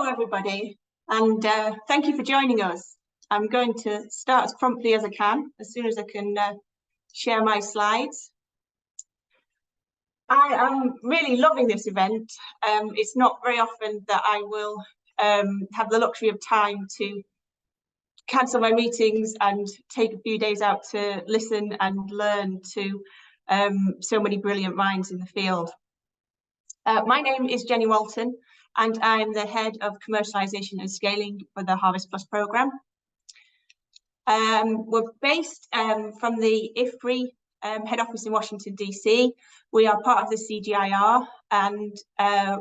Hello, everybody, and thank you for joining us. I'm going to start as promptly as I can, as soon as I can share my slides. I am really loving this event. It's not very often that I will have the luxury of time to cancel my meetings and take a few days out to listen and learn to so many brilliant minds in the field. My name is Jenny Walton, and I'm the head of commercialization and scaling for the Harvest Plus program. We're based from the IFRI head office in Washington, DC. We are part of the CGIR, and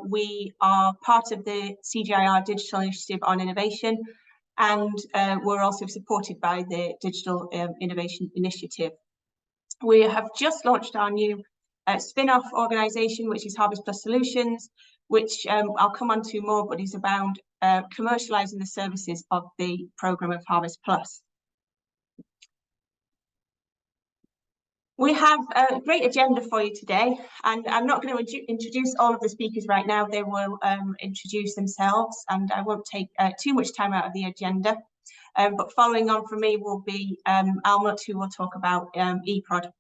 we are part of the CGIR Digital Initiative on Innovation, and we're also supported by the Digital Innovation Initiative. We have just launched our new spin-off organisation, which is Harvest Plus Solutions, which I'll come on to more, but is about commercialising the services of the programme of Harvest Plus. We have a great agenda for you today, and I'm not going to introduce all of the speakers right now. They will introduce themselves, and I won't take too much time out of the agenda. But following on from me will be Almut, who will talk about eProd.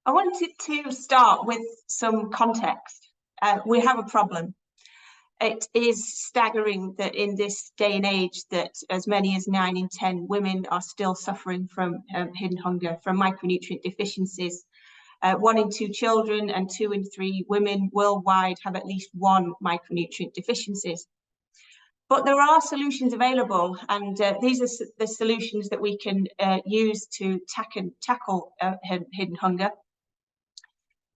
I wanted to start with some context. We have a problem. It is staggering that in this day and age that as many as 9 in 10 women are still suffering from hidden hunger, from micronutrient deficiencies. 1 in 2 children and 2 in 3 women worldwide have at least one micronutrient deficiencies. But there are solutions available, and these are the solutions that we can use to tackle hidden hunger.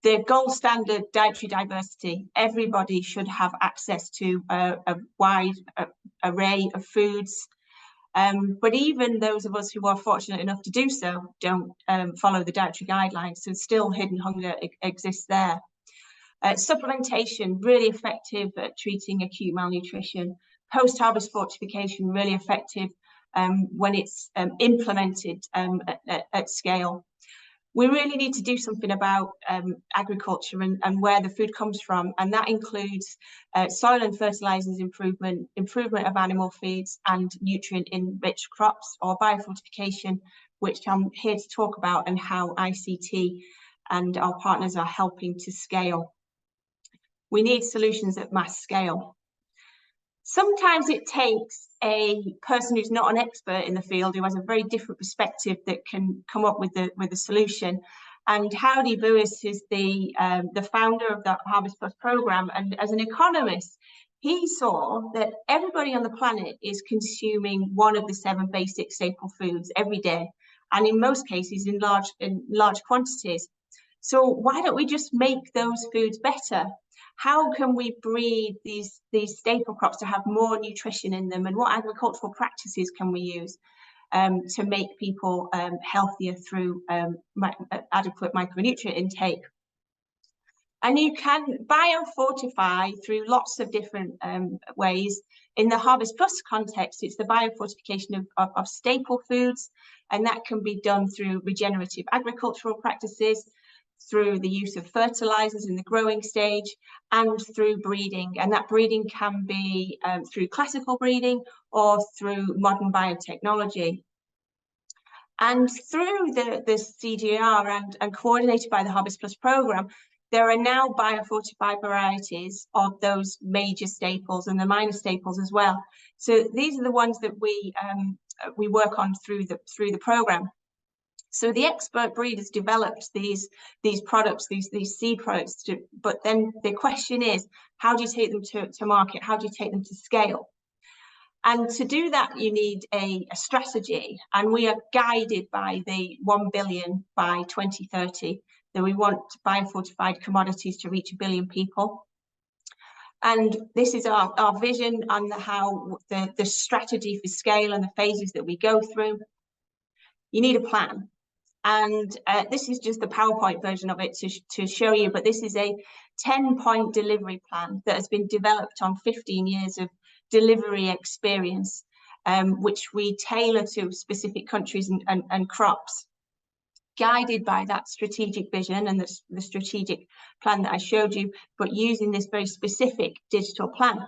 The gold standard dietary diversity. Everybody should have access to a wide array of foods. But even those of us who are fortunate enough to do so don't follow the dietary guidelines, so still hidden hunger exists there. Supplementation, really effective at treating acute malnutrition. Post-harvest fortification, really effective when it's implemented at scale. We really need to do something about agriculture and where the food comes from, and that includes soil and fertilizers improvement of animal feeds, and nutrient-enriched crops, or biofortification, which I'm here to talk about, and how ICT and our partners are helping to scale. We need solutions at mass scale. Sometimes it takes a person who's not an expert in the field, who has a very different perspective, that can come up with a solution. And Howdy Buis is the founder of the Harvest Plus program, and as an economist, he saw that everybody on the planet is consuming one of the 7 basic staple foods every day, and in most cases in large quantities. So why don't we just make those foods better? How can we breed these staple crops to have more nutrition in them, and what agricultural practices can we use to make people healthier through adequate micronutrient intake? And you can biofortify through lots of different ways. In the Harvest Plus context, it's the biofortification of staple foods, and that can be done through regenerative agricultural practices, through the use of fertilizers in the growing stage, and through breeding. And that breeding can be through classical breeding or through modern biotechnology. And through the CGR and coordinated by the Harvest Plus program, there are now biofortified varieties of those major staples and the minor staples as well. So these are the ones that we work on through the program. So the expert breeders developed these products, these seed products, but then the question is, how do you take them to market? How do you take them to scale? And to do that, you need a strategy, and we are guided by the 1 billion by 2030, that we want biofortified commodities to reach 1 billion people. And this is our vision on how the strategy for scale and the phases that we go through. You need a plan. And this is just the PowerPoint version of it to show you, but this is a 10-point delivery plan that has been developed on 15 years of delivery experience, which we tailor to specific countries and crops, guided by that strategic vision and the strategic plan that I showed you, but using this very specific digital plan.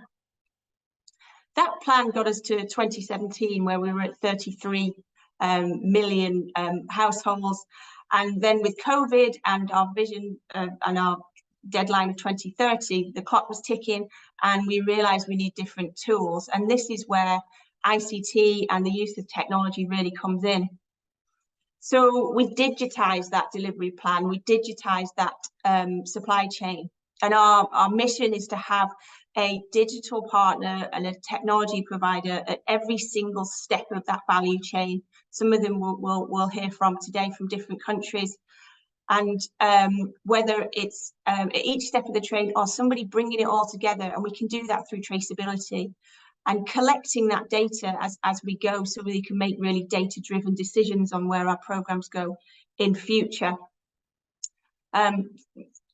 That plan got us to 2017, where we were at 33 million households. And then with COVID and our vision and our deadline of 2030, the clock was ticking, and we realized we need different tools. And this is where ICT and the use of technology really comes in. So we digitized that delivery plan, we digitized that supply chain. And our mission is to have a digital partner and a technology provider at every single step of that value chain. Some of them we'll hear from today from different countries. And whether it's at each step of the train or somebody bringing it all together, and we can do that through traceability and collecting that data as we go, so we can make really data-driven decisions on where our programs go in future.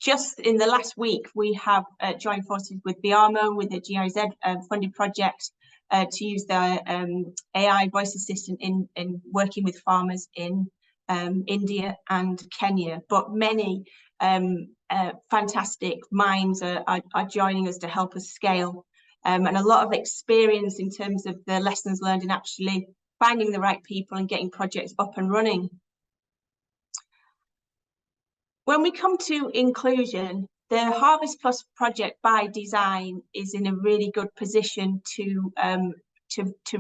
Just in the last week, we have joined forces with BIAMO, with the GIZ funded project, to use their AI voice assistant in working with farmers in India and Kenya. But many fantastic minds are joining us to help us scale, and a lot of experience in terms of the lessons learned in actually finding the right people and getting projects up and running. When we come to inclusion, the Harvest Plus project by design is in a really good position to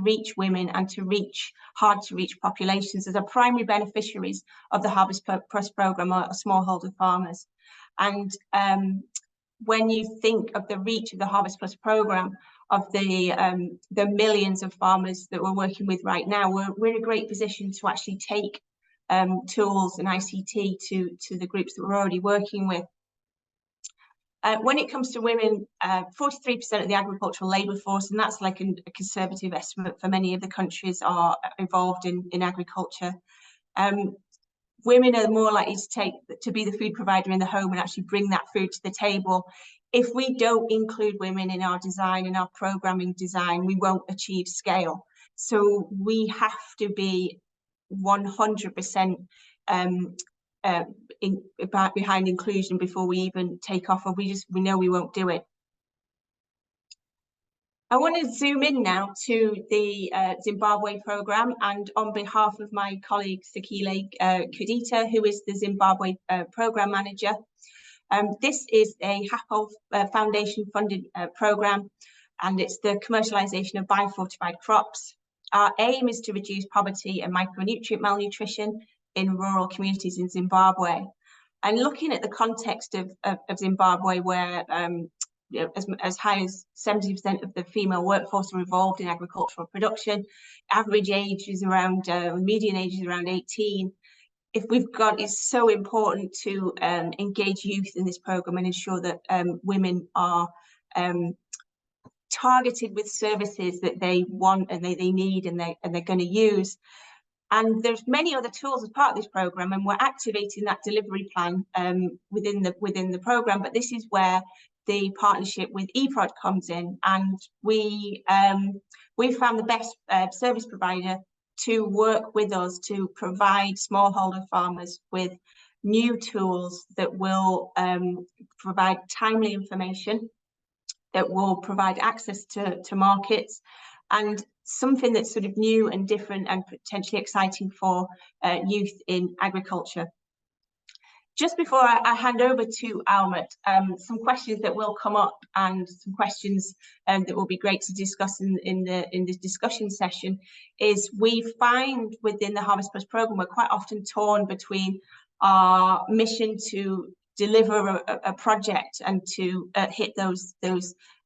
reach women and to reach hard to reach populations as our primary beneficiaries of the Harvest Plus program are smallholder farmers. And when you think of the reach of the Harvest Plus program, of the millions of farmers that we're working with right now, we're in a great position to actually take tools and ICT to the groups that we're already working with. When it comes to women, 43% of the agricultural labour force, and that's like a conservative estimate for many of the countries are involved in agriculture. Women are more likely to be the food provider in the home and actually bring that food to the table. If we don't include women in our design and our programming design, we won't achieve scale. So we have to be 100% behind inclusion before we even take off, or we know we won't do it. I want to zoom in now to the Zimbabwe program, and on behalf of my colleague Sakile Kudita, who is the Zimbabwe program manager, this is a HAPO Foundation funded program, and it's the commercialization of biofortified crops. Our aim is to reduce poverty and micronutrient malnutrition in rural communities in Zimbabwe. And looking at the context of Zimbabwe, where you know, as high as 70% of the female workforce are involved in agricultural production, average age is around, median age is around 18. It's so important to engage youth in this program and ensure that women are targeted with services that they want and they need and they're going to use. And there's many other tools as part of this program, and we're activating that delivery plan within the program. But this is where the partnership with ICTforAg comes in, and we found the best service provider to work with us to provide smallholder farmers with new tools that will provide timely information, that will provide access to markets, and something that's sort of new and different and potentially exciting for youth in agriculture. Just before I hand over to Almut, some questions that will come up and some questions that will be great to discuss in the discussion session is we find within the Harvest Plus program, we're quite often torn between our mission to deliver a project and to hit those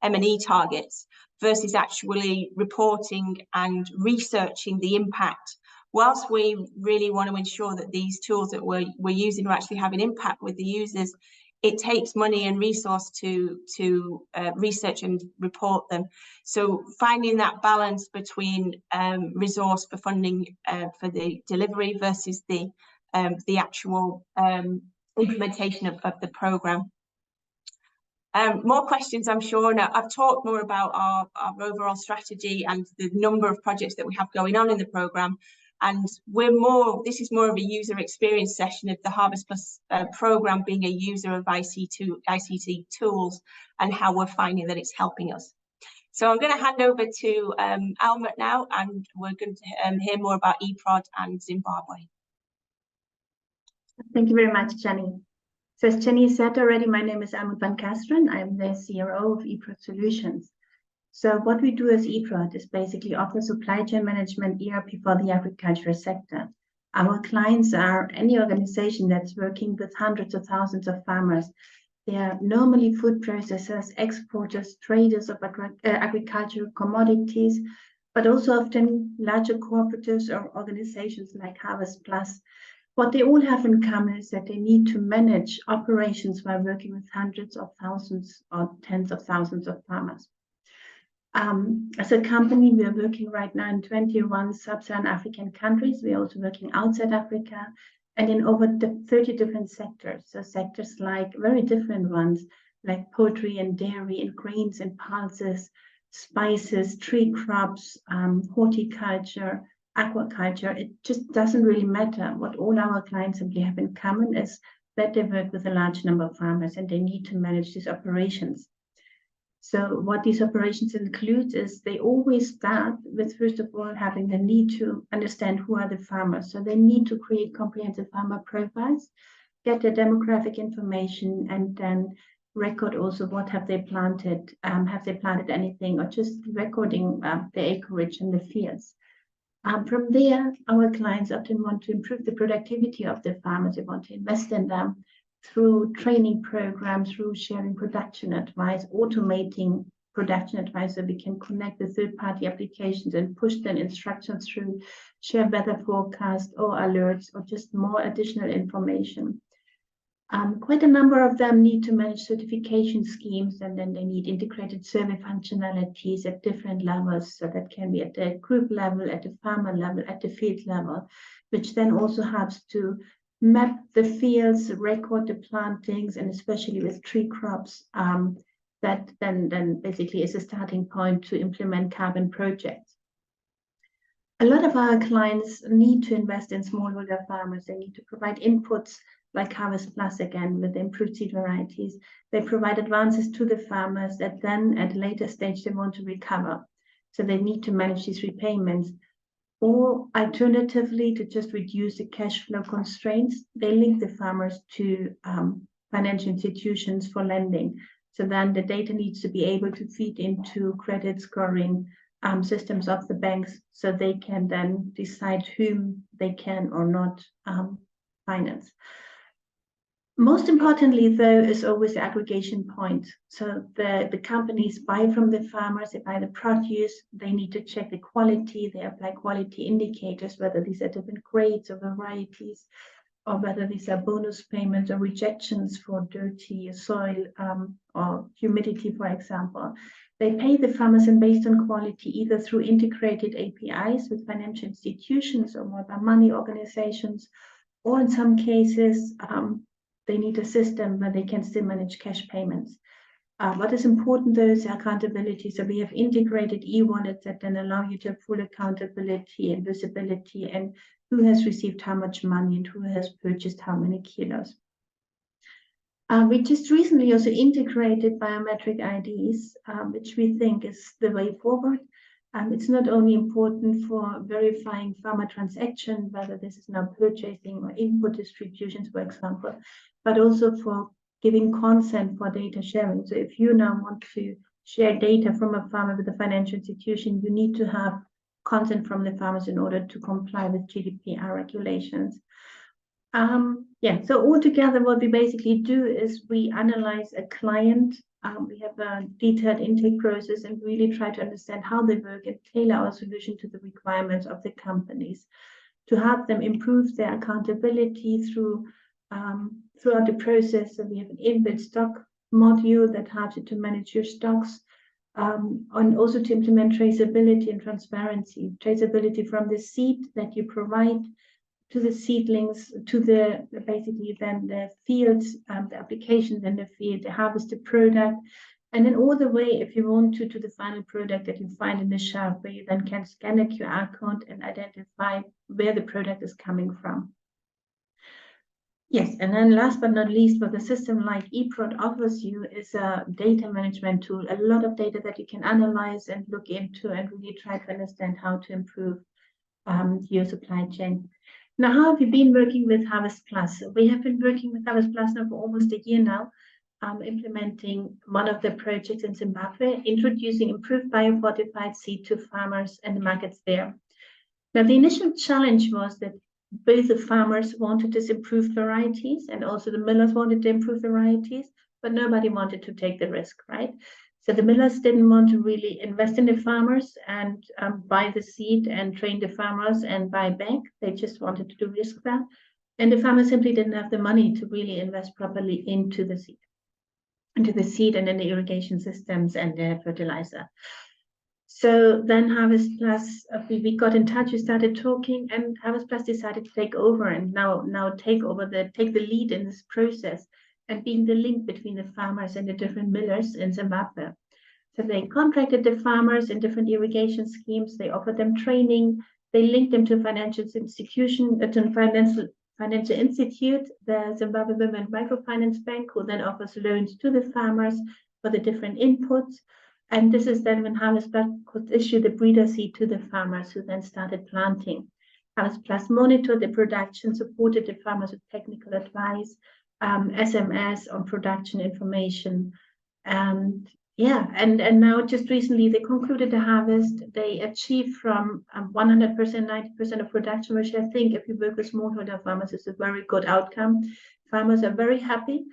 M&E targets versus actually reporting and researching the impact. Whilst we really want to ensure that these tools that we're using are actually having impact with the users, it takes money and resource to research and report them. So finding that balance between resource for funding for the delivery versus the actual implementation of the program. More questions, I'm sure. Now, I've talked more about our overall strategy and the number of projects that we have going on in the program. And this is more of a user experience session of the Harvest Plus program being a user of ICT tools and how we're finding that it's helping us. So I'm going to hand over to Almut now, and we're going to hear more about eProd and Zimbabwe. Thank you very much, Jenny. So as Jenny said already, my name is Almut van Kasteren. I'm the CRO of eProd Solutions. So what we do as eProd is basically offer supply chain management ERP for the agricultural sector. Our clients are any organization that's working with hundreds of thousands of farmers. They are normally food processors, exporters, traders of agricultural commodities, but also often larger cooperatives or organizations like Harvest Plus. What they all have in common is that they need to manage operations while working with hundreds of thousands or tens of thousands of farmers. As a company, we are working right now in 21 sub-Saharan African countries. We are also working outside Africa and in over 30 different sectors. So sectors like very different ones, like poultry and dairy and grains and pulses, spices, tree crops, horticulture, aquaculture. It just doesn't really matter. What all our clients simply have in common is that they work with a large number of farmers and they need to manage these operations. So what these operations include is they always start with, first of all, having the need to understand who are the farmers. So they need to create comprehensive farmer profiles, get their demographic information, and then record also what have they planted, have they planted anything, or just recording the acreage in the fields. From there, our clients often want to improve the productivity of the farmers. They want to invest in them through training programs, through sharing production advice, automating production advice, so we can connect the third-party applications and push then instructions through, share weather forecast or alerts, or just more additional information. Quite a number of them need to manage certification schemes, and then they need integrated survey functionalities at different levels. So that can be at the group level, at the farmer level, at the field level, which then also helps to map the fields, record the plantings, and especially with tree crops, that then basically is a starting point to implement carbon projects. A lot of our clients need to invest in smallholder farmers. They need to provide inputs like Harvest Plus again with improved seed varieties. They provide advances to the farmers that then at a later stage they want to recover. So they need to manage these repayments. Or alternatively, to just reduce the cash flow constraints, they link the farmers to financial institutions for lending. So then the data needs to be able to feed into credit scoring systems of the banks, so they can then decide whom they can or not finance. Most importantly, though, is always the aggregation point. So the companies buy from the farmers, they buy the produce, they need to check the quality, they apply quality indicators, whether these are different grades or varieties, or whether these are bonus payments or rejections for dirty soil or humidity, for example. They pay the farmers, and based on quality, either through integrated APIs with financial institutions or mobile money organizations, or in some cases, they need a system where they can still manage cash payments. What is important though is accountability. So we have integrated e-wallets that then allow you to have full accountability and visibility, and who has received how much money and who has purchased how many kilos. We just recently also integrated biometric IDs, which we think is the way forward. It's not only important for verifying farmer transaction, whether this is now purchasing or input distributions, for example, but also for giving consent for data sharing. So if you now want to share data from a farmer with a financial institution, you need to have consent from the farmers in order to comply with GDPR regulations. So altogether, what we basically do is we analyze a client. We have a detailed intake process and really try to understand how they work and tailor our solution to the requirements of the companies to help them improve their accountability throughout the process. So we have an inbuilt stock module that helps you to manage your stocks, and also to implement traceability and transparency. Traceability from the seed that you provide to the seedlings, to the basically then the fields, the applications in the field, the harvested product, and then all the way, if you want to the final product that you find in the shelf, where you then can scan a QR code and identify where the product is coming from. Yes, and then last but not least, what the system like eProd offers you is a data management tool, a lot of data that you can analyze and look into and really try to understand how to improve your supply chain. Now, how have you been working with Harvest Plus? We have been working with Harvest Plus now for almost a year now, implementing one of the projects in Zimbabwe, introducing improved biofortified seed to farmers and the markets there. Now, the initial challenge was that both the farmers wanted this improved varieties and also the millers wanted to improve varieties, but nobody wanted to take the risk, right? So the millers didn't want to really invest in the farmers and buy the seed and train the farmers and buy back. They just wanted to do risk that. And the farmers simply didn't have the money to really invest properly into the seed and in the irrigation systems and the fertilizer. So then Harvest Plus, we got in touch, we started talking, and Harvest Plus decided to take over and now take the lead in this process and being the link between the farmers and the different millers in Zimbabwe. So they contracted the farmers in different irrigation schemes, they offered them training, they linked them to financial institution, financial institute, the Zimbabwe Women Microfinance Bank, who then offers loans to the farmers for the different inputs. And this is then when Harvest Plus could issue the breeder seed to the farmers who then started planting. Harvest Plus monitored the production, supported the farmers with technical advice, SMS on production information. And now just recently they concluded the harvest. They achieved from 100%, 90% of production, which I think if you work with smallholder farmers is a very good outcome. Farmers are very happy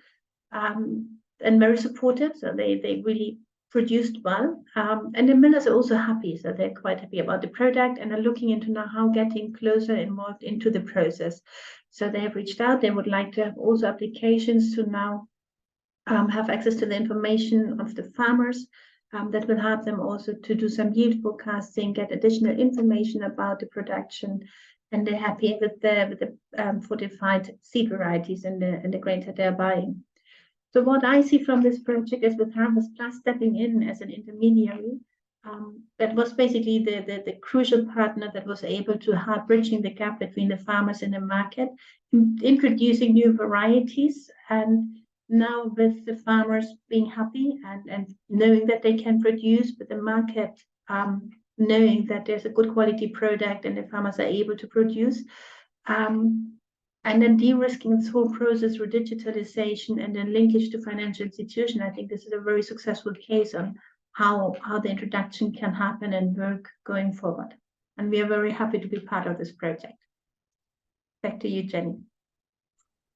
and very supportive. So they really produced well, and the millers are also happy, so they're quite happy about the product and are looking into now how getting closer involved into the process. So they have reached out, they would like to have also applications to now have access to the information of the farmers that will help them also to do some yield forecasting, get additional information about the production, and they're happy with the fortified seed varieties and the grains that they're buying. So what I see from this project is with Harvest Plus stepping in as an intermediary, that was basically the crucial partner that was able to help bridging the gap between the farmers and the market, introducing new varieties, and now with the farmers being happy and knowing that they can produce, but the market knowing that there's a good quality product and the farmers are able to produce. And then de-risking this whole process through digitalization and then linkage to financial institution. I think this is a very successful case on how the introduction can happen and work going forward. And we are very happy to be part of this project. Back to you, Jenny.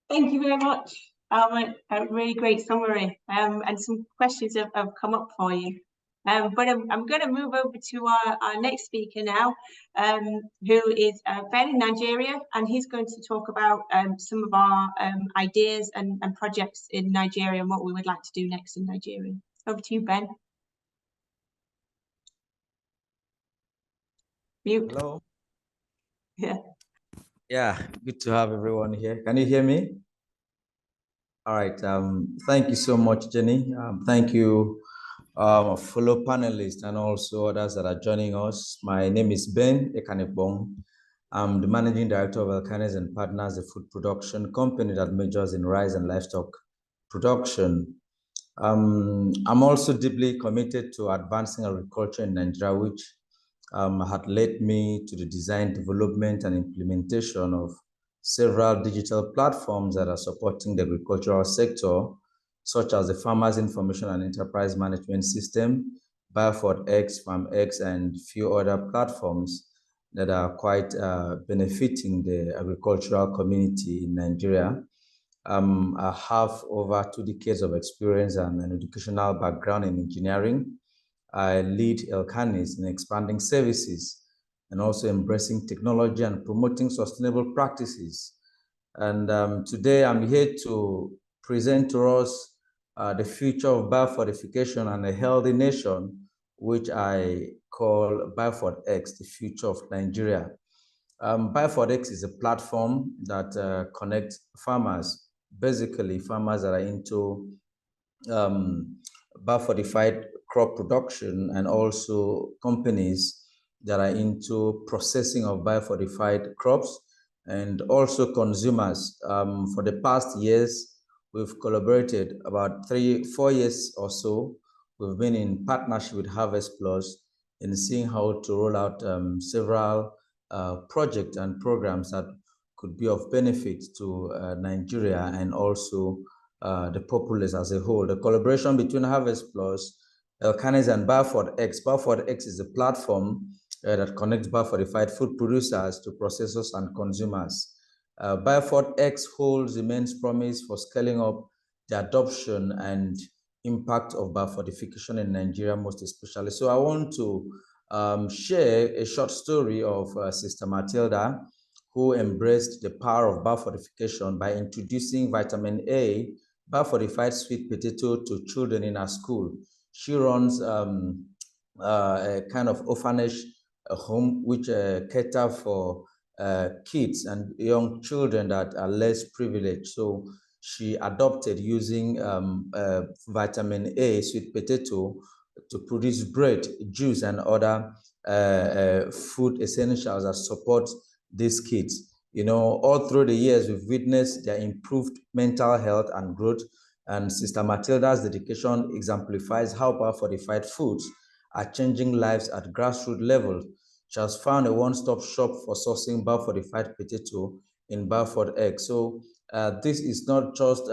Thank you very much, Alma. A really great summary. And some questions have come up for you. But I'm going to move over to our next speaker now, who is Ben in Nigeria, and he's going to talk about some of our ideas and projects in Nigeria and what we would like to do next in Nigeria. Over to you, Ben. Mute. Hello. Yeah. Yeah, good to have everyone here. Can you hear me? All right. Thank you so much, Jenny. Thank you, fellow panelists and also others that are joining us. My name is Ben Ekanebong. I'm the Managing Director of Elkanes and Partners, a food production company that majors in rice and livestock production. I'm also deeply committed to advancing agriculture in Nigeria, which had led me to the design, development, and implementation of several digital platforms that are supporting the agricultural sector, such as the Farmers Information and Enterprise Management System, biofortification, FarmX, and few other platforms that are quite benefiting the agricultural community in Nigeria. I have over 2 decades of experience and an educational background in engineering. I lead Elkanes in expanding services and also embracing technology and promoting sustainable practices. And today I'm here to present to us the future of biofortification and a healthy nation, which I call BiofortX, the future of Nigeria. BiofortX is a platform that connects farmers, basically farmers that are into biofortified crop production and also companies that are into processing of biofortified crops and also consumers. For the past years, we've collaborated about 3-4 years or so. We've been in partnership with Harvest Plus in seeing how to roll out several projects and programs that could be of benefit to Nigeria and also the populace as a whole. The collaboration between Harvest Plus, Catalyzing, and biofortification. biofortification is a platform that connects biofortified food producers to processors and consumers. biofortification holds immense promise for scaling up the adoption and impact of biofortification in Nigeria, most especially. So I want to share a short story of Sister Matilda, who embraced the power of biofortification by introducing vitamin A biofortified sweet potato to children in her school. She runs a kind of orphanage home which cater for kids and young children that are less privileged. So she adopted using vitamin A sweet potato to produce bread, juice, and other food essentials that support these kids. You know, all through the years, we've witnessed their improved mental health and growth, and Sister Matilda's dedication exemplifies how biofortified foods are changing lives at grassroots level. She has found a one-stop shop for sourcing biofortified potato in biofortification. So this is not just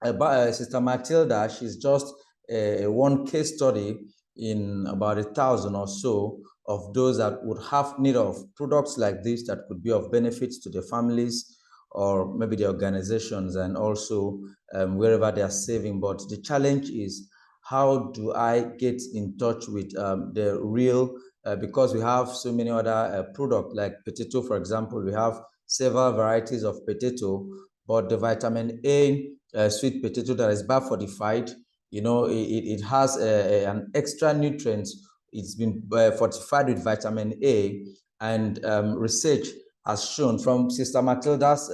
about Sister Matilda. She's just a one case study in about 1,000 or so of those that would have need of products like this that could be of benefits to their families or maybe the organizations and also wherever they are saving. But the challenge is, how do I get in touch with the real, because we have so many other products like potato, for example, we have several varieties of potato, but the vitamin A sweet potato that is biofortified, you know, it has an extra nutrients. It's been fortified with vitamin A, and research has shown from Sister Matilda's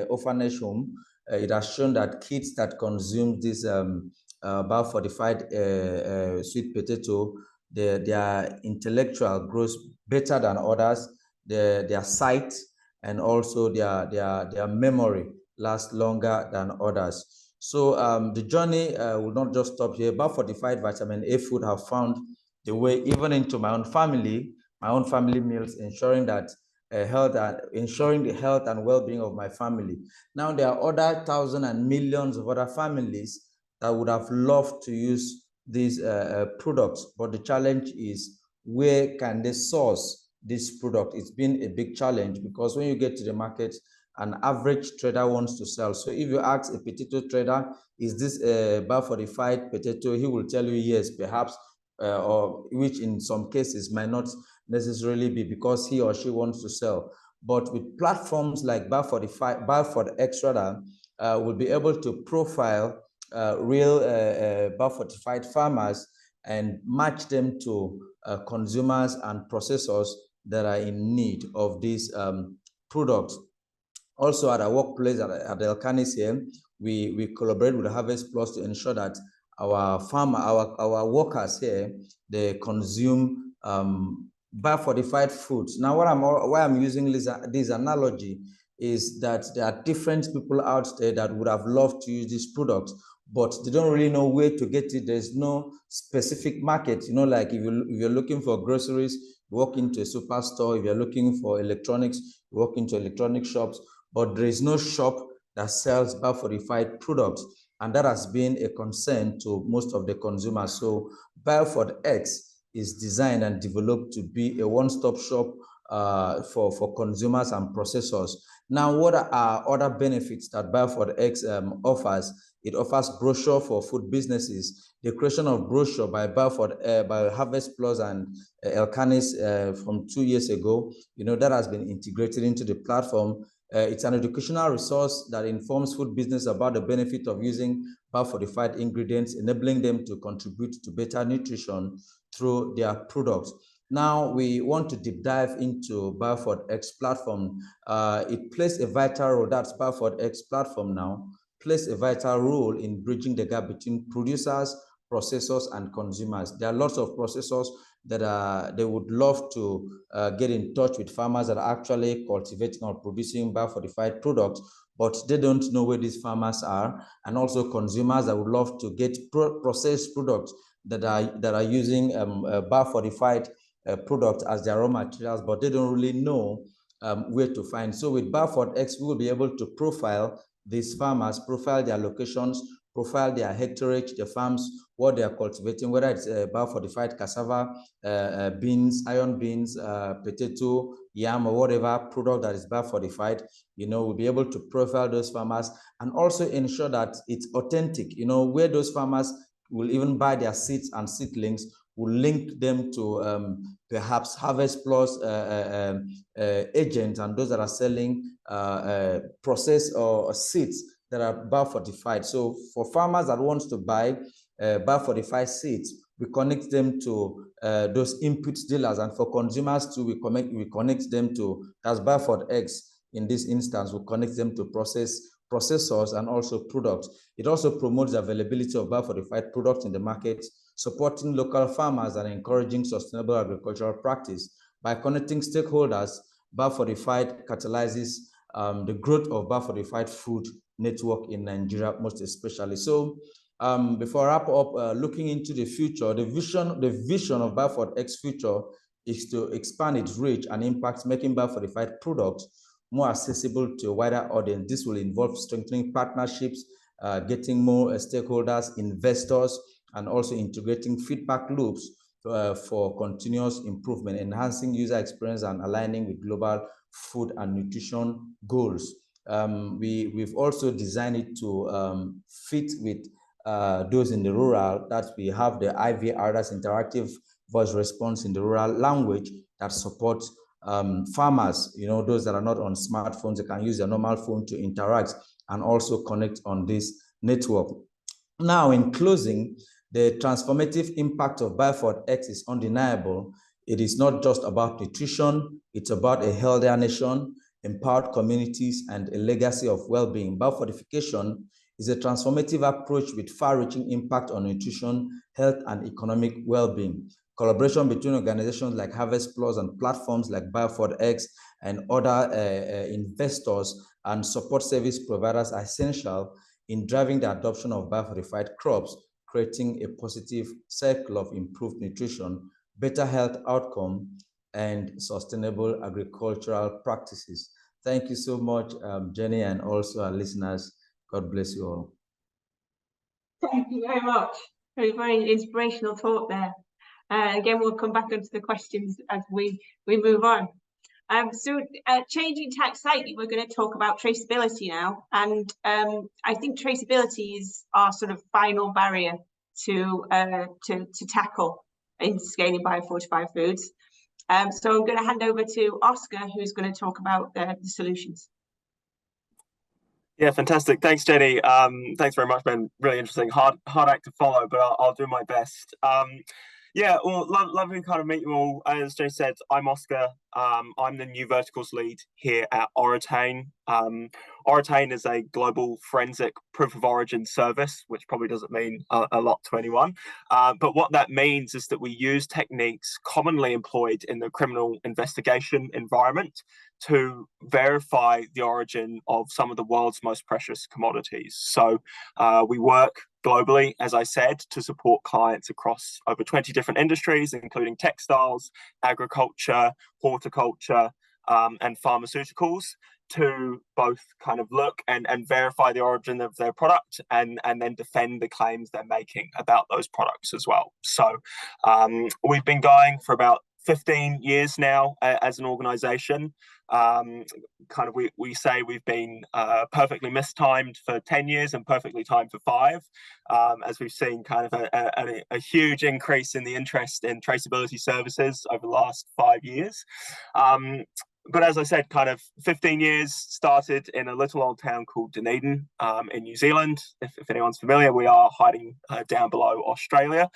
orphanage home, it has shown that kids that consume this biofortified sweet potato, their intellectual grows better than others, their sight and also their memory lasts longer than others. So the journey will not just stop here. Biofortified vitamin A food have found the way even into my own family meals, ensuring that ensuring the health and well-being of my family. Now there are other thousands and millions of other families that would have loved to use these products, but the challenge is, where can they source this product? It's been a big challenge, because when you get to the market, an average trader wants to sell. So if you ask a potato trader, is this a biofortified potato, he will tell you yes, perhaps, or which in some cases might not necessarily be, because he or she wants to sell. But with platforms like biofortification, we'll be able to profile real biofortified farmers and match them to consumers and processors that are in need of these products. Also at our workplace at Elkanis here, we collaborate with Harvest Plus to ensure that our workers here, they consume biofortified foods. Now, why I'm using this analogy is that there are different people out there that would have loved to use these products, but they don't really know where to get it. There's no specific market. You know, like if you're looking for groceries, you walk into a superstore. If you're looking for electronics, you walk into electronic shops, but there is no shop that sells biofortified products. And that has been a concern to most of the consumers. So biofortification is designed and developed to be a one-stop shop for consumers and processors. Now, what are other benefits that biofortification offers? It offers brochure for food businesses. The creation of brochure by Harvest Plus and Elkanis from 2 years ago, you know, that has been integrated into the platform. It's an educational resource that informs food business about the benefit of using biofortified ingredients, enabling them to contribute to better nutrition through their products. Now we want to deep dive into biofortification platform. It plays a vital role, that's biofortification platform now, plays a vital role in bridging the gap between producers, processors, and consumers. There are lots of processors that they would love to get in touch with farmers that are actually cultivating or producing biofortified products, but they don't know where these farmers are, and also consumers that would love to get processed products that are using biofortified products as their raw materials, but they don't really know where to find. So with BioFortX, we will be able to profile these farmers, profile their locations, profile their hectareage, the farms, what they are cultivating, whether it's biofortified cassava, beans, iron beans, potato, yam, or whatever product that is biofortified. We'll be able to profile those farmers and also ensure that it's authentic, where those farmers will even buy their seeds and seedlings. We'll link them to perhaps Harvest Plus agents and those that are selling processed or seeds that are biofortified. So for farmers that want to buy biofortified seeds, we connect them to those input dealers, and for consumers too, we connect them to, as BioFortX in this instance, we connect them to processors and also products. It also promotes the availability of biofortified products in the market, supporting local farmers and encouraging sustainable agricultural practice. By connecting stakeholders, BioFortified catalyzes the growth of biofortified food network in Nigeria, most especially. So before I wrap up, looking into the future, the vision of BioFortX future is to expand its reach and impact, making biofortified products more accessible to a wider audience. This will involve strengthening partnerships, getting more stakeholders, investors, and also integrating feedback loops for continuous improvement, enhancing user experience and aligning with global food and nutrition goals. We've also designed it to fit with those in the rural, that we have the IVR, that's interactive voice response in the rural language, that supports farmers, those that are not on smartphones. They can use their normal phone to interact and also connect on this network. Now, in closing, the transformative impact of BioFortX is undeniable. It is not just about nutrition, it's about a healthier nation, empowered communities, and a legacy of well-being. Biofortification is a transformative approach with far-reaching impact on nutrition, health, and economic well-being. Collaboration between organizations like Harvest Plus and platforms like BioFortX and other investors and support service providers are essential in driving the adoption of biofortified crops, creating a positive cycle of improved nutrition, better health outcome, and sustainable agricultural practices. Thank you so much, Jenny, and also our listeners. God bless you all. Thank you very much. Very, very inspirational talk there. Again, we'll come back onto the questions as we move on. Changing tack slightly, we're going to talk about traceability now. And I think traceability is our sort of final barrier to tackle in scaling biofortified foods. So I'm going to hand over to Oscar, who's going to talk about the solutions. Yeah, fantastic. Thanks, Jenny. Thanks very much, Ben. Really interesting. Hard act to follow, but I'll do my best. Yeah, well, lovely to kind of meet you all. As Jenny said, I'm Oscar. I'm the new verticals lead here at Oratane. Oratane is a global forensic proof of origin service, which probably doesn't mean a lot to anyone. But what that means is that we use techniques commonly employed in the criminal investigation environment to verify the origin of some of the world's most precious commodities. So we work globally, as I said, to support clients across over 20 different industries, including textiles, agriculture, horticulture, and pharmaceuticals, to both kind of look and verify the origin of their product and then defend the claims they're making about those products as well. So we've been going for about 15 years now as an organization. Kind of we say we've been perfectly mistimed for 10 years and perfectly timed for 5, as we've seen kind of a huge increase in the interest in traceability services over the last 5 years. but as I said, kind of 15 years, started in a little old town called Dunedin in New Zealand. If anyone's familiar, we are hiding down below Australia.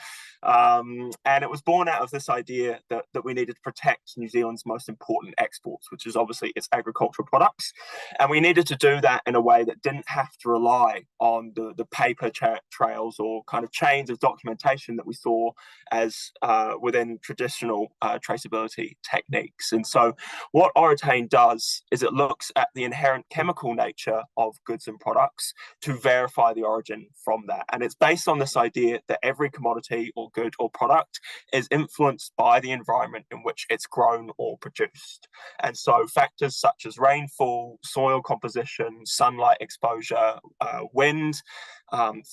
And it was born out of this idea that we needed to protect New Zealand's most important exports, which is obviously its agricultural products. And we needed to do that in a way that didn't have to rely on the paper trails or kind of chains of documentation that we saw as within traditional traceability techniques. And so what Oratane does is it looks at the inherent chemical nature of goods and products to verify the origin from that. And it's based on this idea that every commodity or good or product is influenced by the environment in which it's grown or produced. And so factors such as rainfall, soil composition, sunlight exposure, wind,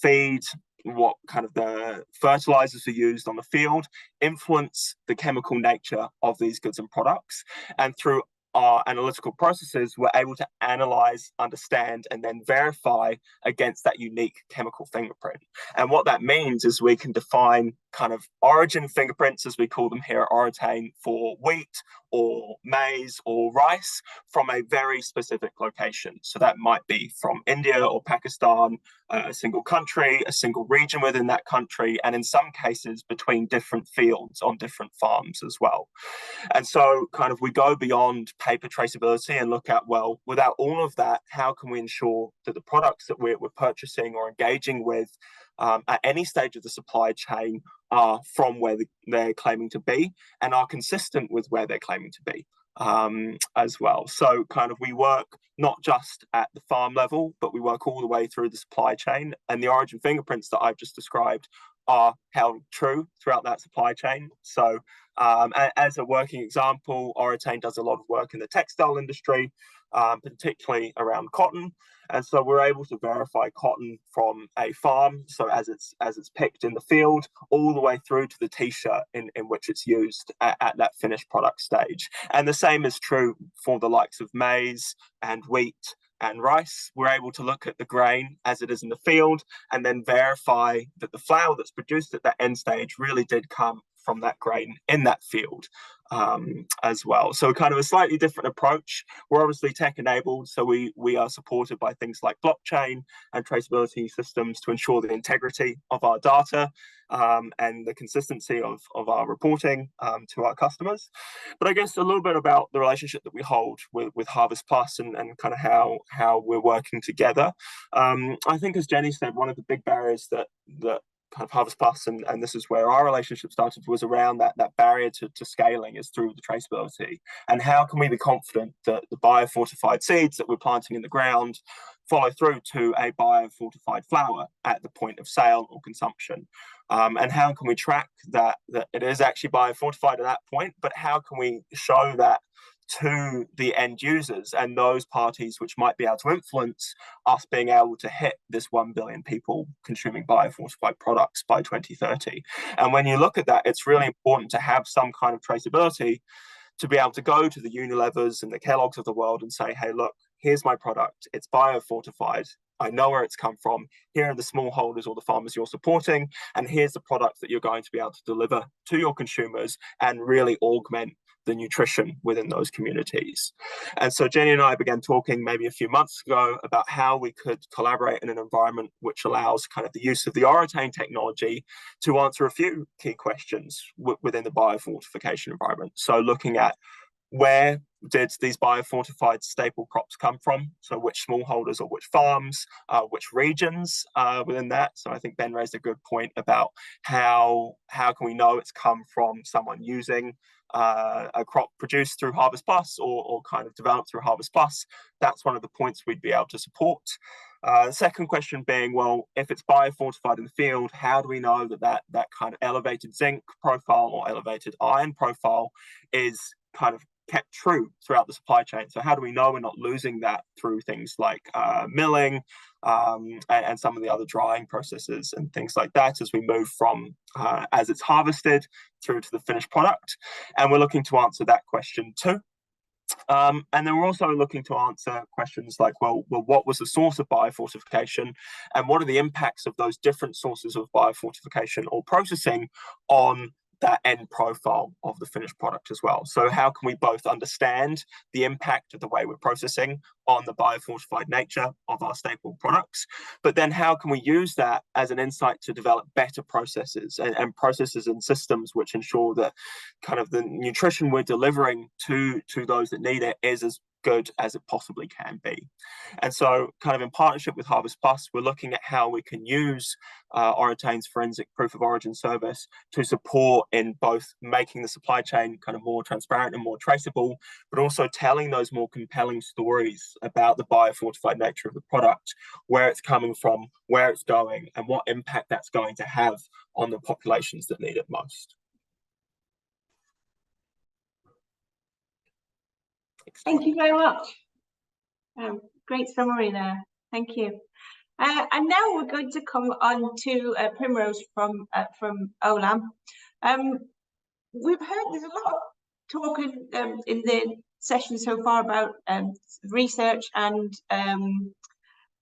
feed, what kind of the fertilizers are used on the field influence the chemical nature of these goods and products. And through our analytical processes, we're able to analyze, understand, and then verify against that unique chemical fingerprint. And what that means is we can define kind of origin fingerprints, as we call them here at Oratane, for wheat or maize or rice from a very specific location. So that might be from India or Pakistan, a single country, a single region within that country, and in some cases between different fields on different farms as well. And so kind of we go beyond paper traceability and look at, well, without all of that, how can we ensure that the products that we're purchasing or engaging with at any stage of the supply chain are from where they're claiming to be and are consistent with where they're claiming to be as well. So kind of we work not just at the farm level, but we work all the way through the supply chain, and the origin fingerprints that I've just described are held true throughout that supply chain. So as a working example, Oratane does a lot of work in the textile industry, particularly around cotton. And so we're able to verify cotton from a farm, so as it's picked in the field, all the way through to the t-shirt in which it's used at that finished product stage. And the same is true for the likes of maize and wheat and rice. We're able to look at the grain as it is in the field and then verify that the flour that's produced at that end stage really did come from that grain in that field as well. So kind of a slightly different approach. We're obviously tech enabled, so we are supported by things like blockchain and traceability systems to ensure the integrity of our data and the consistency of our reporting to our customers. But I guess a little bit about the relationship that we hold with Harvest Plus and kind of how we're working together. I think, as Jenny said, one of the big barriers that kind of Harvest Plus, and this is where our relationship started, was around that barrier to scaling is through the traceability. And how can we be confident that the biofortified seeds that we're planting in the ground follow through to a biofortified flour at the point of sale or consumption? And how can we track that it is actually biofortified at that point, but how can we show that to the end users and those parties which might be able to influence us being able to hit this 1 billion people consuming biofortified products by 2030. And when you look at that, it's really important to have some kind of traceability to be able to go to the Unilevers and the Kellogg's of the world and say, hey, look, here's my product. It's biofortified. I know where it's come from. Here are the smallholders or the farmers you're supporting. And here's the product that you're going to be able to deliver to your consumers and really augment the nutrition within those communities. And so Jenny and I began talking maybe a few months ago about how we could collaborate in an environment which allows kind of the use of the Oratane technology to answer a few key questions within the biofortification environment. So looking at where did these biofortified staple crops come from? So which smallholders or which farms, which regions within that? So I think Ben raised a good point about how can we know it's come from someone using a crop produced through Harvest Plus or kind of developed through Harvest Plus. That's one of the points we'd be able to support. The second question being, well, if it's biofortified in the field, how do we know that kind of elevated zinc profile or elevated iron profile is kind of kept true throughout the supply chain? So how do we know we're not losing that through things like milling and some of the other drying processes and things like that as we move from as it's harvested through to the finished product? And we're looking to answer that question too. And then we're also looking to answer questions like, well, what was the source of biofortification and what are the impacts of those different sources of biofortification or processing on that end profile of the finished product as well. So how can we both understand the impact of the way we're processing on the biofortified nature of our staple products, but then how can we use that as an insight to develop better processes and processes and systems which ensure that kind of the nutrition we're delivering to those that need it is as good as it possibly can be. And so kind of in partnership with Harvest Plus, we're looking at how we can use Oritain's forensic proof of origin service to support in both making the supply chain kind of more transparent and more traceable, but also telling those more compelling stories about the biofortified nature of the product, where it's coming from, where it's going, and what impact that's going to have on the populations that need it most. Thank you very much. Great summary there. Thank you. And now we're going to come on to Primrose from Olam. We've heard there's a lot of talk in the session so far about research and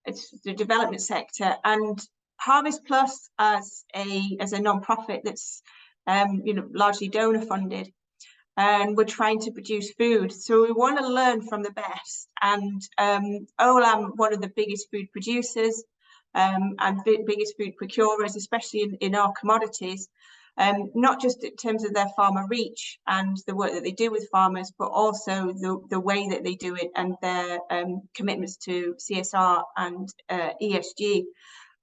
it's the development sector, and Harvest Plus as a non-profit that's largely donor funded. And we're trying to produce food. So we want to learn from the best. And Olam, one of the biggest food producers and biggest food procurers, especially in our commodities, not just in terms of their farmer reach and the work that they do with farmers, but also the way that they do it and their commitments to CSR and ESG.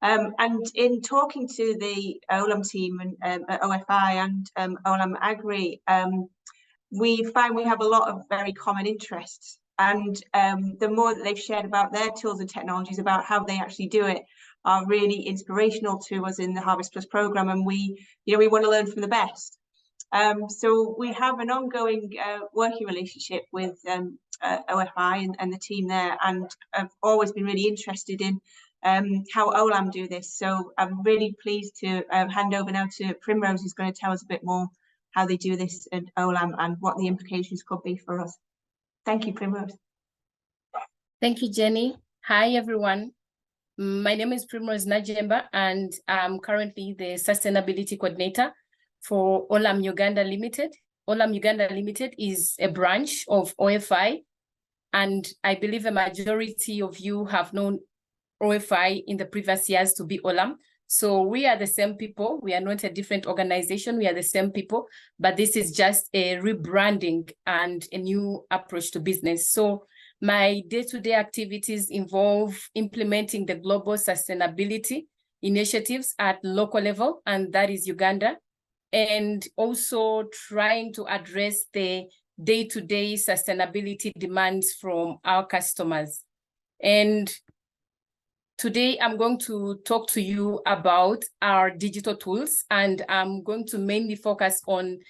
And in talking to the Olam team and OFI and Olam Agri, we find we have a lot of very common interests, and the more that they've shared about their tools and technologies, about how they actually do it, are really inspirational to us in the Harvest Plus program, and we want to learn from the best. So we have an ongoing working relationship with OFI and the team there, and I've always been really interested in how Olam do this. So I'm really pleased to hand over now to Primrose, who's going to tell us a bit more how they do this at Olam and what the implications could be for us. Thank you, Primrose. Thank you, Jenny. Hi, everyone. My name is Primrose Najemba, and I'm currently the Sustainability Coordinator for Olam Uganda Limited. Olam Uganda Limited is a branch of OFI, and I believe a majority of you have known OFI in the previous years to be Olam. So we are the same people. We are not a different organization. We are the same people, but this is just a rebranding and a new approach to business. So my day-to-day activities involve implementing the global sustainability initiatives at local level, and that is Uganda, and also trying to address the day-to-day sustainability demands from our customers. And today, I'm going to talk to you about our digital tools, and I'm going to mainly focus on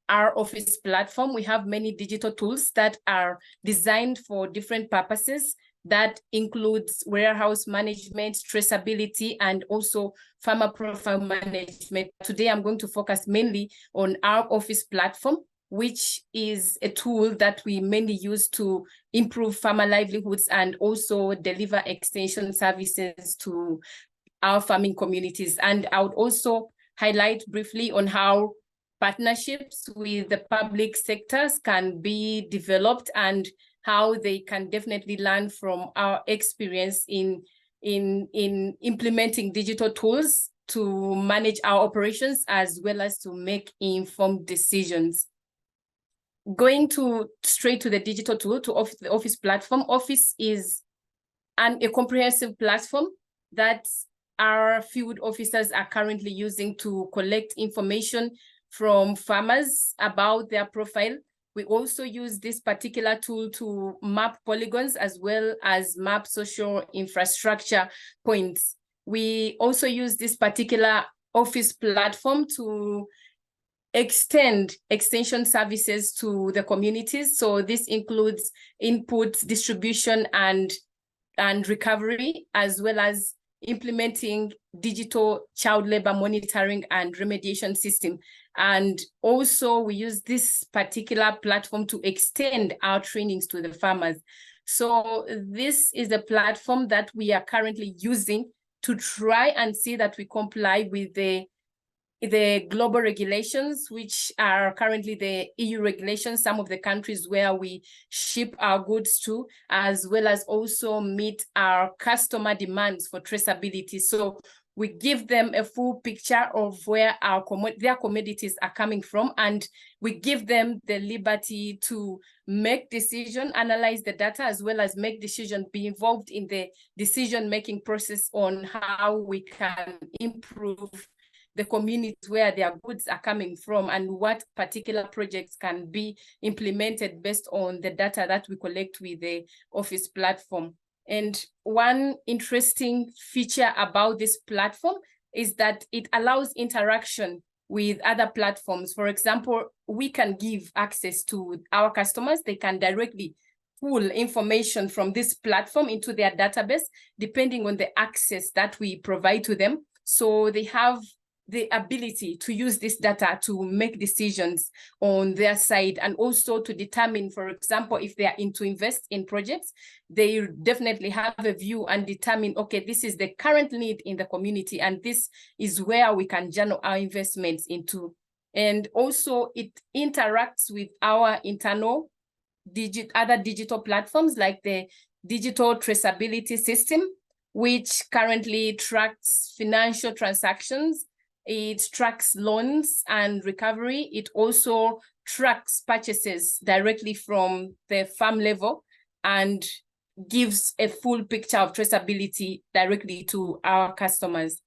our office platform. We have many digital tools that are designed for different purposes. That includes warehouse management, traceability, and also farmer profile management. Today, I'm going to focus mainly on our office platform, which is a tool that we mainly use to improve farmer livelihoods and also deliver extension services to our farming communities. And I would also highlight briefly on how partnerships with the public sectors can be developed and how they can definitely learn from our experience in implementing digital tools to manage our operations as well as to make informed decisions. Going straight to the digital tool, to the office platform. Office is a comprehensive platform that our field officers are currently using to collect information from farmers about their profile. We also use this particular tool to map polygons as well as map social infrastructure points. We also use this particular office platform to extend extension services to the communities. So this includes input, distribution, and recovery, as well as implementing digital child labor monitoring and remediation system. And also we use this particular platform to extend our trainings to the farmers. So this is a platform that we are currently using to try and see that we comply with the the global regulations, which are currently the EU regulations, some of the countries where we ship our goods to, as well as also meet our customer demands for traceability. So we give them a full picture of where their commodities are coming from, and we give them the liberty to make decision, analyze the data, as well as make decision, be involved in the decision-making process on how we can improve the communities where their goods are coming from, and what particular projects can be implemented based on the data that we collect with the Office platform. And one interesting feature about this platform is that it allows interaction with other platforms. For example, we can give access to our customers. They can directly pull information from this platform into their database, depending on the access that we provide to them. So they have the ability to use this data to make decisions on their side, and also to determine, for example, if they are to invest in projects, they definitely have a view and determine, okay, this is the current need in the community, and this is where we can channel our investments into. And also it interacts with our internal other digital platforms, like the digital traceability system, which currently tracks financial transactions. It tracks loans and recovery. It also tracks purchases directly from the farm level and gives a full picture of traceability directly to our customers.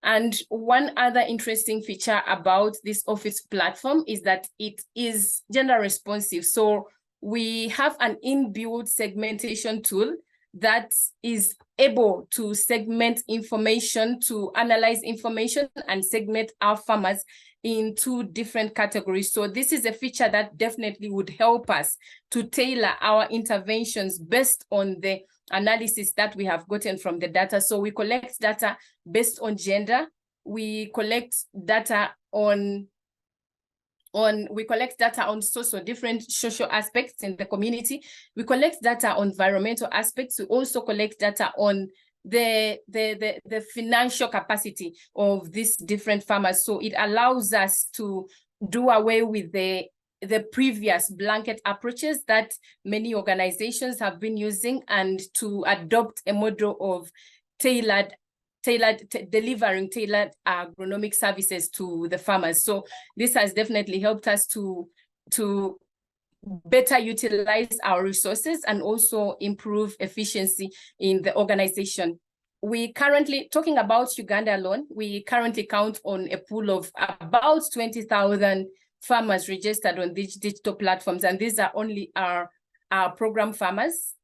And one other interesting feature about this Office platform is that it is gender responsive. So we have an inbuilt segmentation tool that is able to segment information, to analyze information and segment our farmers in 2 different categories. So this is a feature that definitely would help us to tailor our interventions based on the analysis that we have gotten from the data. So we collect data based on gender. We collect data on different social aspects in the community. We collect data on environmental aspects. We also collect data on the financial capacity of these different farmers. So it allows us to do away with the previous blanket approaches that many organizations have been using, and to adopt a model of delivering tailored agronomic services to the farmers. So this has definitely helped us to better utilize our resources and also improve efficiency in the organization. We currently, talking about Uganda alone, we currently count on a pool of about 20,000 farmers registered on these digital platforms, and these are only our program farmers.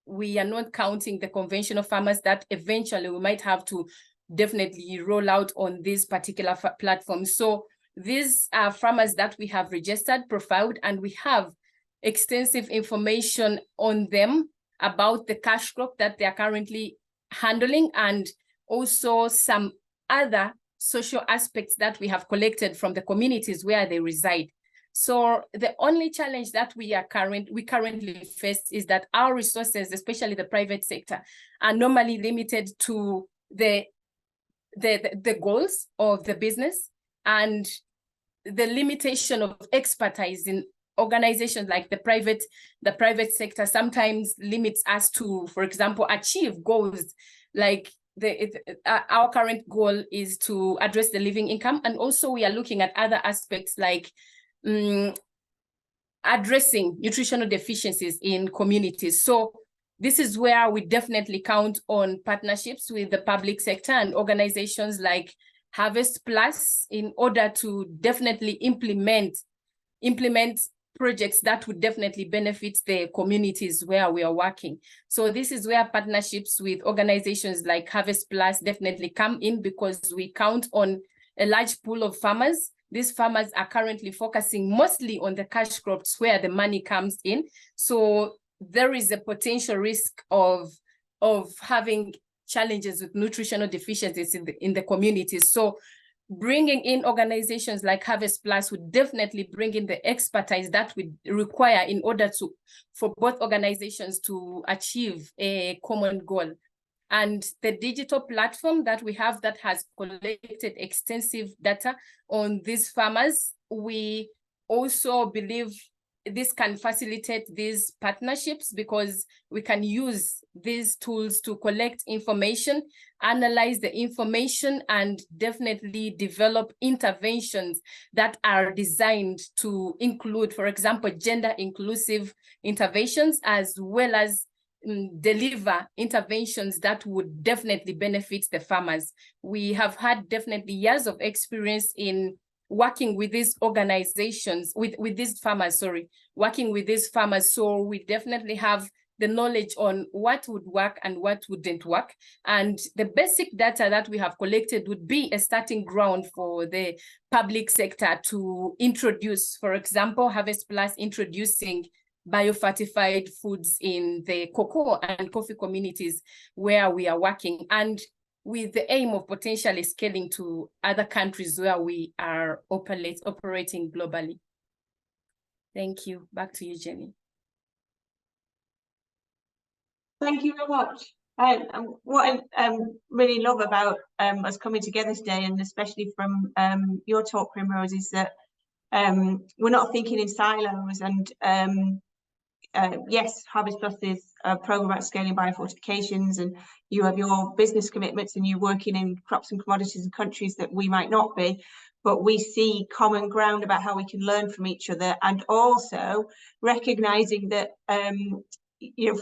We are not counting the conventional farmers that eventually we might have to definitely roll out on these particular platforms. So these are farmers that we have registered, profiled, and we have extensive information on them about the cash crop that they are currently handling, and also some other social aspects that we have collected from the communities where they reside. So the only challenge that we currently face is that our resources, especially the private sector, are normally limited to the goals of the business, and the limitation of expertise in organizations like the private sector sometimes limits us to, for example, achieve goals like our current goal is to address the living income, and also we are looking at other aspects like addressing nutritional deficiencies in communities. So this is where we definitely count on partnerships with the public sector and organizations like Harvest Plus in order to definitely implement projects that would definitely benefit the communities where we are working. So this is where partnerships with organizations like Harvest Plus definitely come in, because we count on a large pool of farmers. These farmers are currently focusing mostly on the cash crops where the money comes in. So there is a potential risk of having challenges with nutritional deficiencies in the communities. So bringing in organizations like Harvest Plus would definitely bring in the expertise that we require in order for both organizations to achieve a common goal. And the digital platform that we have that has collected extensive data on these farmers, we also believe this can facilitate these partnerships because we can use these tools to collect information, analyze the information, and definitely develop interventions that are designed to include, for example, gender inclusive interventions, as well as deliver interventions that would definitely benefit the farmers. We have had definitely years of experience in working with these organizations, with these farmers, working with these farmers. So we definitely have the knowledge on what would work and what wouldn't work. And the basic data that we have collected would be a starting ground for the public sector to introduce, for example, Harvest Plus introducing biofortified foods in the cocoa and coffee communities where we are working, and with the aim of potentially scaling to other countries where we are operating globally. Thank you. Back to you, Jenny. Thank you very much. What I really love about us coming together today, and especially from your talk, Primrose, is that we're not thinking in silos. And yes, Harvest Plus is a program about scaling biofortifications, and you have your business commitments and you're working in crops and commodities in countries that we might not be, but we see common ground about how we can learn from each other, and also recognizing that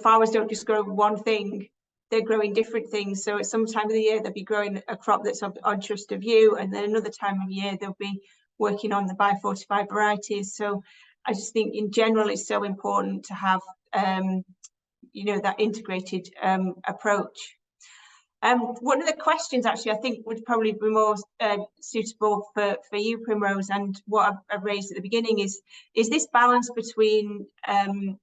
farmers don't just grow one thing, they're growing different things. So at some time of the year they'll be growing a crop that's of interest of you, and then another time of year they'll be working on the biofortified varieties. So I just think in general it's so important to have that integrated approach. One of the questions actually I think would probably be more suitable for you, Primrose, and what I've raised at the beginning is this balance between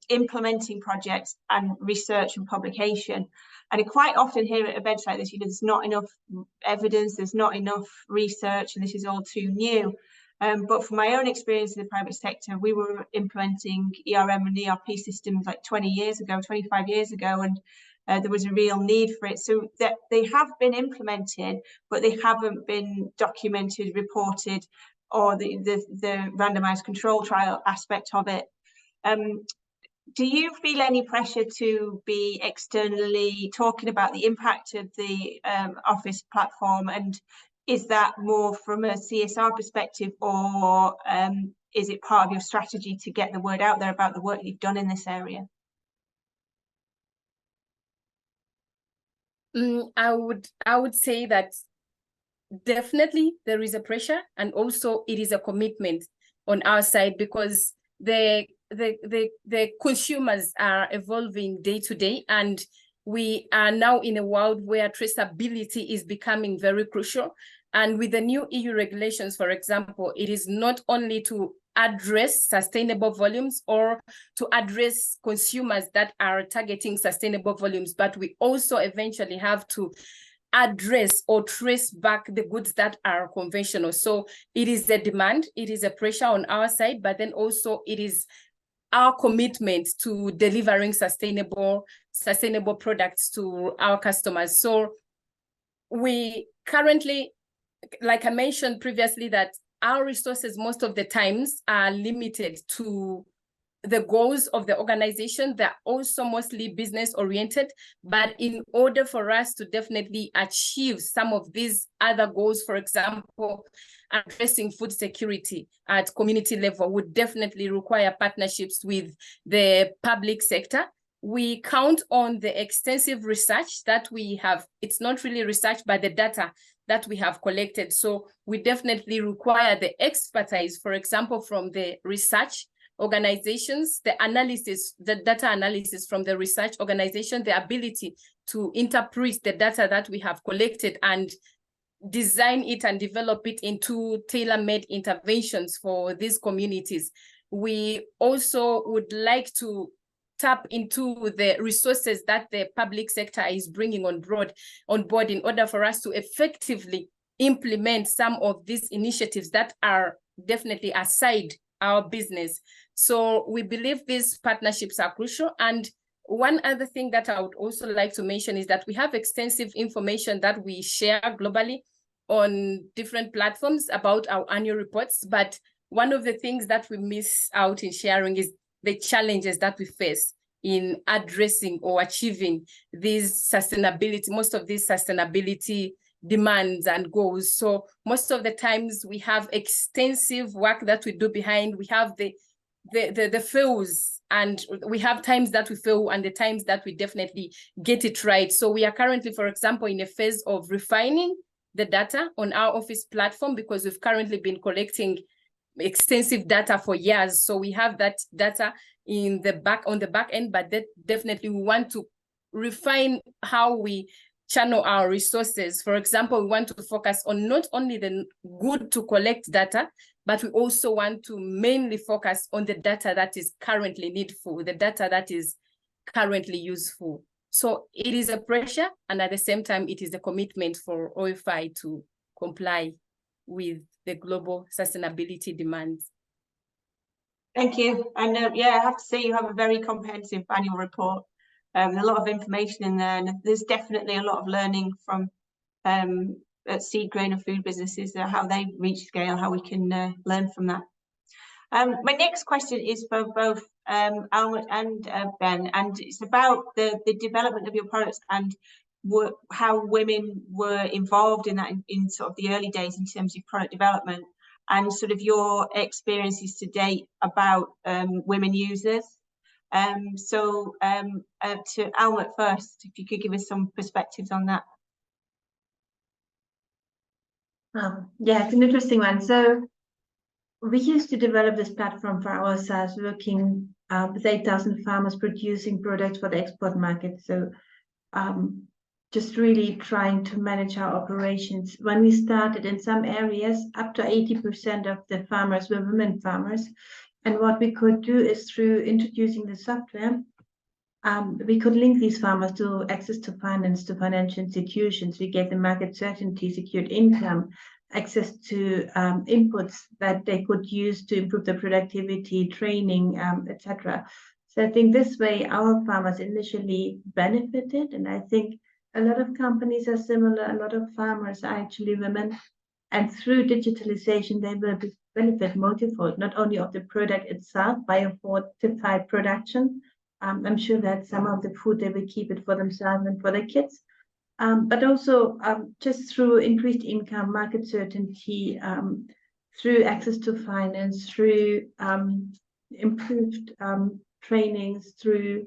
implementing projects and research and publication. And I quite often hear at events like this, there's not enough evidence, there's not enough research, and this is all too new. But from my own experience in the private sector, we were implementing ERM and ERP systems like 25 years ago, and there was a real need for it. So that they have been implemented, but they haven't been documented, reported, or the randomized control trial aspect of it. Do you feel any pressure to be externally talking about the impact of the Office platform, and is that more from a CSR perspective, or is it part of your strategy to get the word out there about the work you've done in this area? I would say that definitely there is a pressure, and also it is a commitment on our side, because the consumers are evolving day to day, and we are now in a world where traceability is becoming very crucial. And with the new EU regulations, for example, it is not only to address sustainable volumes or to address consumers that are targeting sustainable volumes, but we also eventually have to address or trace back the goods that are conventional. So it is a demand, it is a pressure on our side, but then also it is our commitment to delivering sustainable products to our customers. So we currently, like I mentioned previously, that our resources most of the times are limited to the goals of the organization. They're also mostly business oriented, but in order for us to definitely achieve some of these other goals, for example, addressing food security at community level, would definitely require partnerships with the public sector. We count on the extensive research that we have. It's not really research, but the data that we have collected. So we definitely require the expertise, for example, from the research organizations, the analysis, the data analysis from the research organization, the ability to interpret the data that we have collected and design it and develop it into tailor-made interventions for these communities. We also would like to tap into the resources that the public sector is bringing on board in order for us to effectively implement some of these initiatives that are definitely aside our business. So we believe these partnerships are crucial, and one other thing that I would also like to mention is that we have extensive information that we share globally on different platforms about our annual reports. But one of the things that we miss out in sharing is the challenges that we face in addressing or achieving these sustainability, most of these sustainability demands and goals. So most of the times we have extensive work that we do behind. We have the fails, and we have times that we fail and the times that we definitely get it right. So we are currently, for example, in a phase of refining the data on our office platform, because we've currently been collecting extensive data for years. So we have that data on the back end, but that definitely we want to refine how we channel our resources. For example, we want to focus on not only the good to collect data, but we also want to mainly focus on the data that is currently needful, the data that is currently useful. So it is a pressure, and at the same time, it is a commitment for OFI to comply with the global sustainability demands. Thank you. And yeah, I have to say you have a very comprehensive annual report. A lot of information in there, and there's definitely a lot of learning from seed grain and food businesses, how they reach scale, how we can learn from that. My next question is for both Almut and Ben, and it's about the development of your products and how women were involved in that in sort of the early days in terms of product development, and sort of your experiences to date about women users. So to Almut first, if you could give us some perspectives on that. Yeah, it's an interesting one. So we used to develop this platform for ourselves, working with 8,000 farmers producing products for the export market. So just really trying to manage our operations. When we started, in some areas, up to 80% of the farmers were women farmers. And what we could do is, through introducing the software, we could link these farmers to access to finance, to financial institutions. We gave them market certainty, secured income, access to inputs that they could use to improve their productivity, training, etc. So I think this way our farmers initially benefited, and I think a lot of companies are similar. A lot of farmers are actually women, and through digitalization they will benefit multifold, not only of the product itself, biofortified production. I'm sure that some of the food they will keep it for themselves and for their kids, but also just through increased income, market certainty, through access to finance, through improved trainings, through,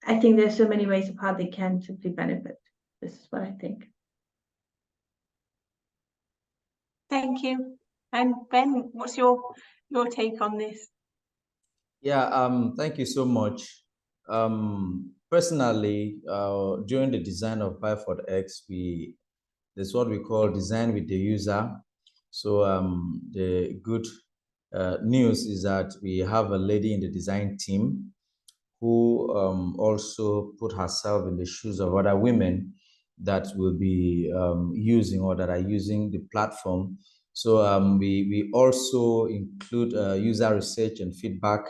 I think there's so many ways of how they can simply benefit. This is what I think. Thank you. And Ben, what's your take on this? Yeah, thank you so much. Personally, during the design of biofortification, there's what we call design with the user. So the good news is that we have a lady in the design team who also put herself in the shoes of other women that will be using or that are using the platform. So we also include user research and feedback.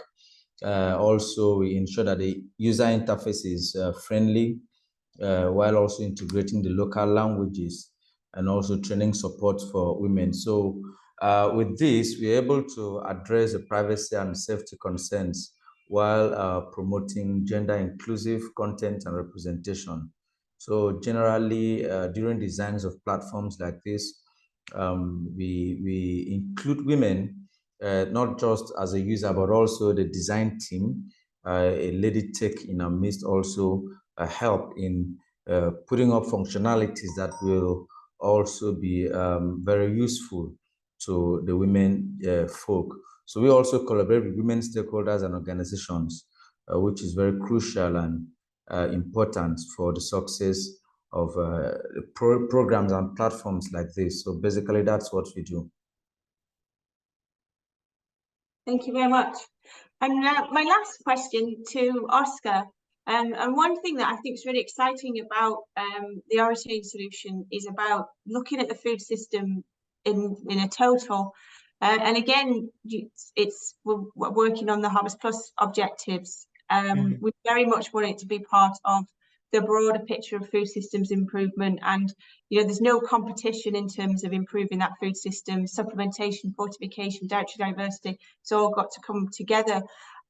Also, we ensure that the user interface is friendly, while also integrating the local languages and also training support for women. So with this, we're able to address the privacy and safety concerns while promoting gender-inclusive content and representation. So generally, during designs of platforms like this, we include women, not just as a user, but also the design team. A lady tech in our midst also help in putting up functionalities that will also be very useful to the women folk. So we also collaborate with women stakeholders and organizations, which is very crucial and important for the success of programs and platforms like this. So basically, that's what we do. Thank you very much. And my last question to Oscar, and one thing that I think is really exciting about the Origin solution is about looking at the food system in a total. And again, we're working on the Harvest Plus objectives, We very much want it to be part of the broader picture of food systems improvement. And, you know, there's no competition in terms of improving that food system. Supplementation, fortification, dietary diversity, it's all got to come together.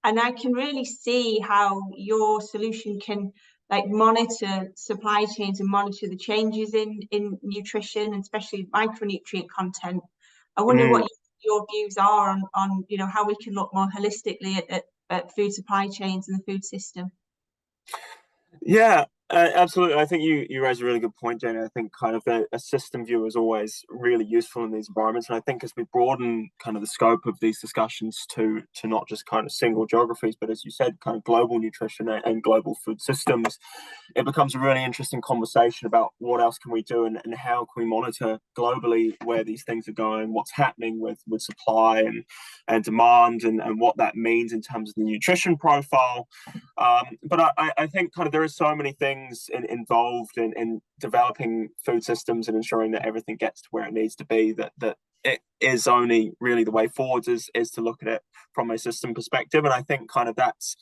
And I can really see how your solution can like monitor supply chains and monitor the changes in nutrition, and especially micronutrient content. I wonder what your views are on you know, how we can look more holistically at food supply chains and the food system. Yeah, absolutely. I think you raise a really good point, Jenny. I think kind of a system view is always really useful in these environments. And I think as we broaden kind of the scope of these discussions to not just kind of single geographies, but as you said, kind of global nutrition and global food systems, it becomes a really interesting conversation about what else can we do and how can we monitor globally where these things are going, what's happening with supply and demand, and what that means in terms of the nutrition profile. But I think kind of there are so many things involved in developing food systems and ensuring that everything gets to where it needs to be, that it is only really the way forwards is to look at it from a system perspective. And I think kind of that's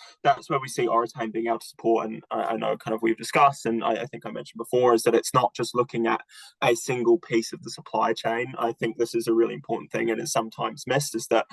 where we see Oratane being able to support. And I know kind of we've discussed, and I think I mentioned before, is that it's not just looking at a single piece of the supply chain. I think this is a really important thing, and it's sometimes missed, is that,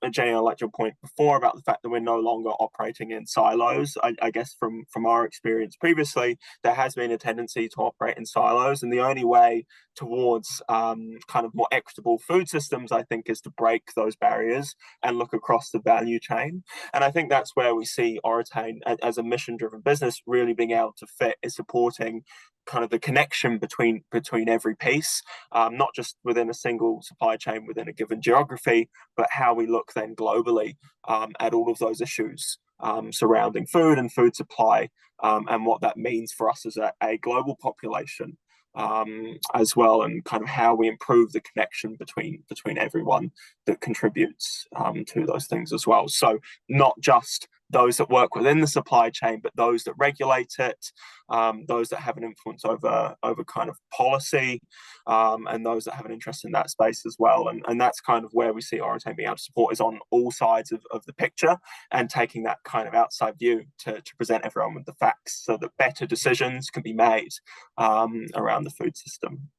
Jenny, I liked your point before about the fact that we're no longer operating in silos. I guess from our experience previously, there has been a tendency to operate in silos, and the only way towards kind of more equitable food systems, I think, is to break those barriers and look across the value chain. And I think that's where we see Oratane as a mission-driven business really being able to fit, is supporting kind of the connection between every piece, not just within a single supply chain within a given geography, but how we look then globally at all of those issues surrounding food and food supply, and what that means for us as a global population as well, and kind of how we improve the connection between everyone that contributes to those things as well. So not just those that work within the supply chain, but those that regulate it, those that have an influence over kind of policy, and those that have an interest in that space as well. And that's kind of where we see Oratane being able to support, is on all sides of the picture, and taking that kind of outside view to present everyone with the facts so that better decisions can be made around the food system.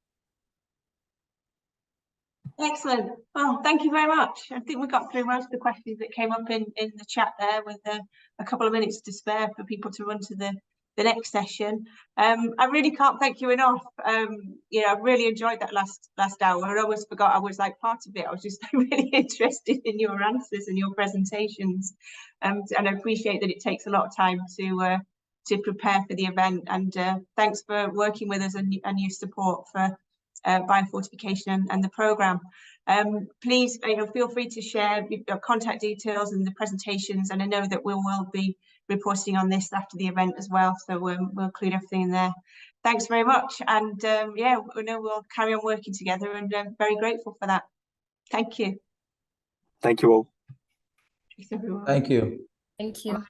Excellent. Well, thank you very much. I think we got through most of the questions that came up in the chat there, with a couple of minutes to spare for people to run to the next session. I really can't thank you enough. You know, I really enjoyed that last hour. I always forgot I was like part of it. I was just really interested in your answers and your presentations, and I appreciate that it takes a lot of time to prepare for the event. And thanks for working with us and your support for biofortification and the program. Please, you know, feel free to share your contact details and the presentations, and I know that we will be reporting on this after the event as well, so we'll include everything in there. Thanks very much, and yeah, we know we'll carry on working together, and I'm very grateful for that. Thank you. Thank you all. Thanks, everyone. Thank you. Thank you.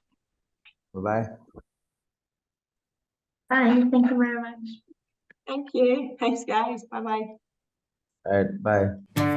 Bye-bye. Bye. Thank you very much. Thank you. Thanks, guys. Bye-bye. All right, bye.